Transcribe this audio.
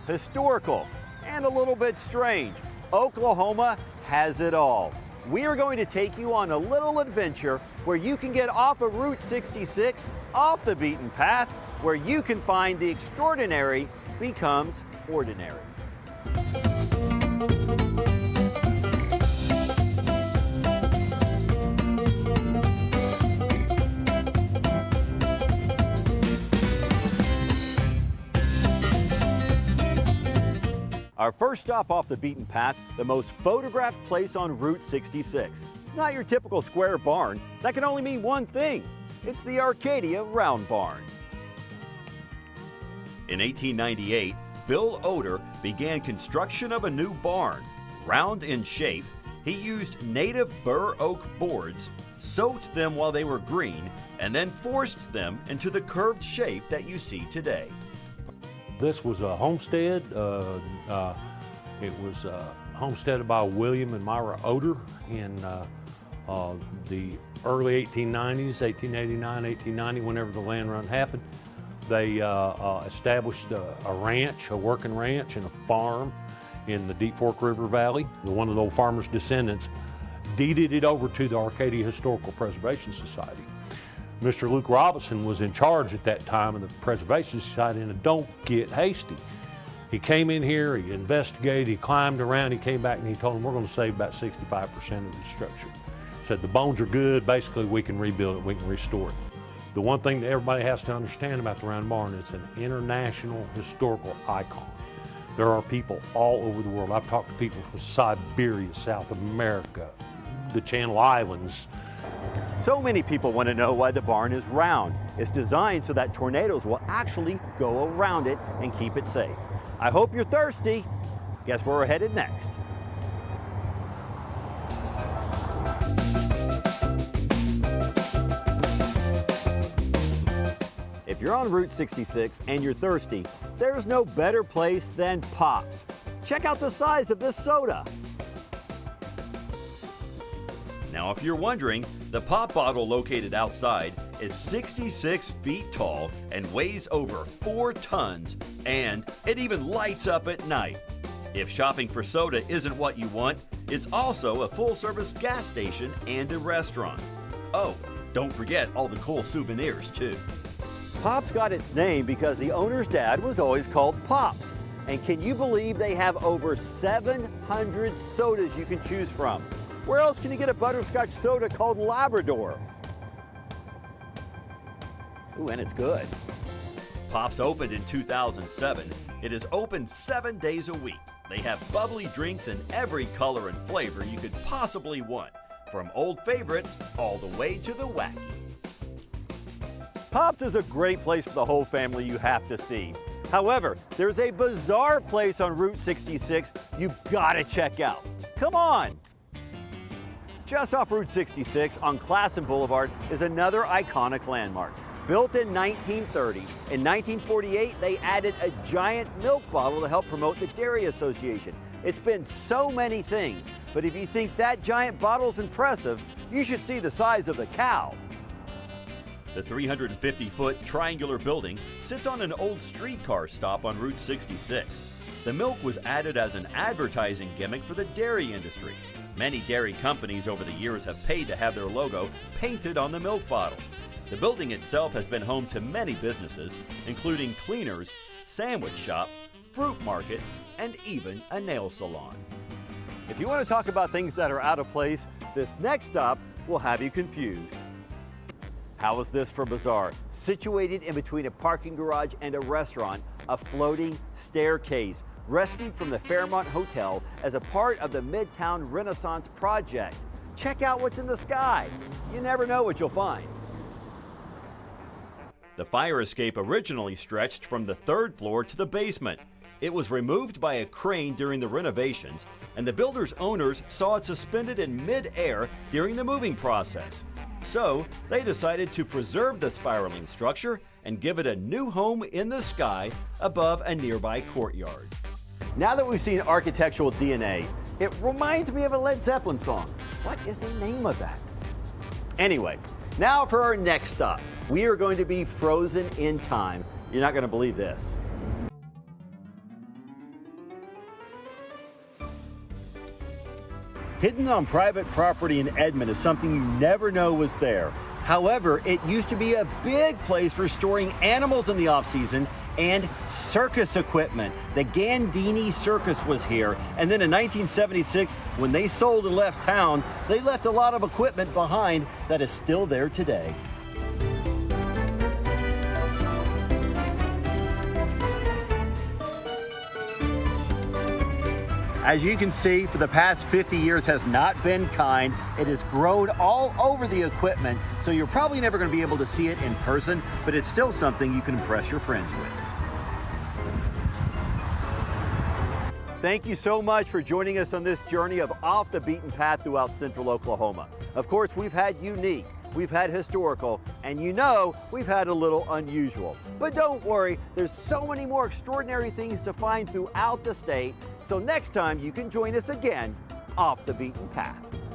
historical, and a little bit strange. Oklahoma has it all. We are going to take you on a little adventure where you can get off of Route 66, off the beaten path, where you can find the extraordinary becomes ordinary. Our first stop off the beaten path, the most photographed place on Route 66. It's not your typical square barn. That can only mean one thing. It's the Arcadia Round Barn. In 1898, Bill Oder began construction of a new barn. Round in shape, he used native bur oak boards, soaked them while they were green, and then forced them into the curved shape that you see today. This was a homestead. It was homesteaded by William and Myra Oder in the early 1890s, 1889, 1890, whenever the land run happened. They established a ranch, a working ranch and a farm in the Deep Fork River Valley. One of the old farmers' descendants deeded it over to the Arcadia Historical Preservation Society. Mr. Luke Robinson was in charge at that time of the Preservation Society, and don't get hasty. He came in here, he investigated, he climbed around, he came back and he told them, we're going to save about 65% of the structure. He said the bones are good, basically we can rebuild it, we can restore it. The one thing that everybody has to understand about the Round Barn, it's an international historical icon. There are people all over the world. I've talked to people from Siberia, South America, the Channel Islands. So many people want to know why the barn is round. It's designed so that tornadoes will actually go around it and keep it safe. I hope you're thirsty. Guess where we're headed next? If you're on Route 66 and you're thirsty, there's no better place than Pops. Check out the size of this soda. Now, if you're wondering, the pop bottle located outside is 66 feet tall and weighs over 4 tons, and it even lights up at night. If shopping for soda isn't what you want, it's also a full-service gas station and a restaurant. Oh, don't forget all the cool souvenirs, too. Pops got its name because the owner's dad was always called Pops. And can you believe they have over 700 sodas you can choose from? Where else can you get a butterscotch soda called Labrador? Ooh, and it's good. Pops opened in 2007. It is open 7 days a week. They have bubbly drinks in every color and flavor you could possibly want, from old favorites all the way to the wacky. Pops is a great place for the whole family you have to see. However, there's a bizarre place on Route 66 you've got to check out. Come on! Just off Route 66 on Classen Boulevard is another iconic landmark. Built in 1930, in 1948 they added a giant milk bottle to help promote the Dairy Association. It's been so many things, but if you think that giant bottle's impressive, you should see the size of the cow. The 350-foot triangular building sits on an old streetcar stop on Route 66. The milk was added as an advertising gimmick for the dairy industry. Many dairy companies over the years have paid to have their logo painted on the milk bottle. The building itself has been home to many businesses, including cleaners, sandwich shop, fruit market, and even a nail salon. If you want to talk about things that are out of place, this next stop will have you confused. How is this for bizarre? Situated in between a parking garage and a restaurant, a floating staircase, rescued from the Fairmont Hotel as a part of the Midtown Renaissance Project. Check out what's in the sky. You never know what you'll find. The fire escape originally stretched from the 3rd floor to the basement. It was removed by a crane during the renovations, and the builder's owners saw it suspended in mid-air during the moving process. So they decided to preserve the spiraling structure and give it a new home in the sky above a nearby courtyard. Now that we've seen architectural DNA, it reminds me of a Led Zeppelin song. What is the name of that? Anyway, now for our next stop. We are going to be frozen in time. You're not going to believe this. Hidden on private property in Edmond is something you never know was there. However, it used to be a big place for storing animals in the off-season and circus equipment. The Gandini Circus was here, and then in 1976, when they sold and left town, they left a lot of equipment behind that is still there today. As you can see, for the past 50 years has not been kind. It has grown all over the equipment, so you're probably never going to be able to see it in person, but it's still something you can impress your friends with. Thank you so much for joining us on this journey of off the beaten path throughout central Oklahoma. Of course, we've had unique, we've had historical, and you know we've had a little unusual. But don't worry, there's so many more extraordinary things to find throughout the state. So next time you can join us again off the beaten path.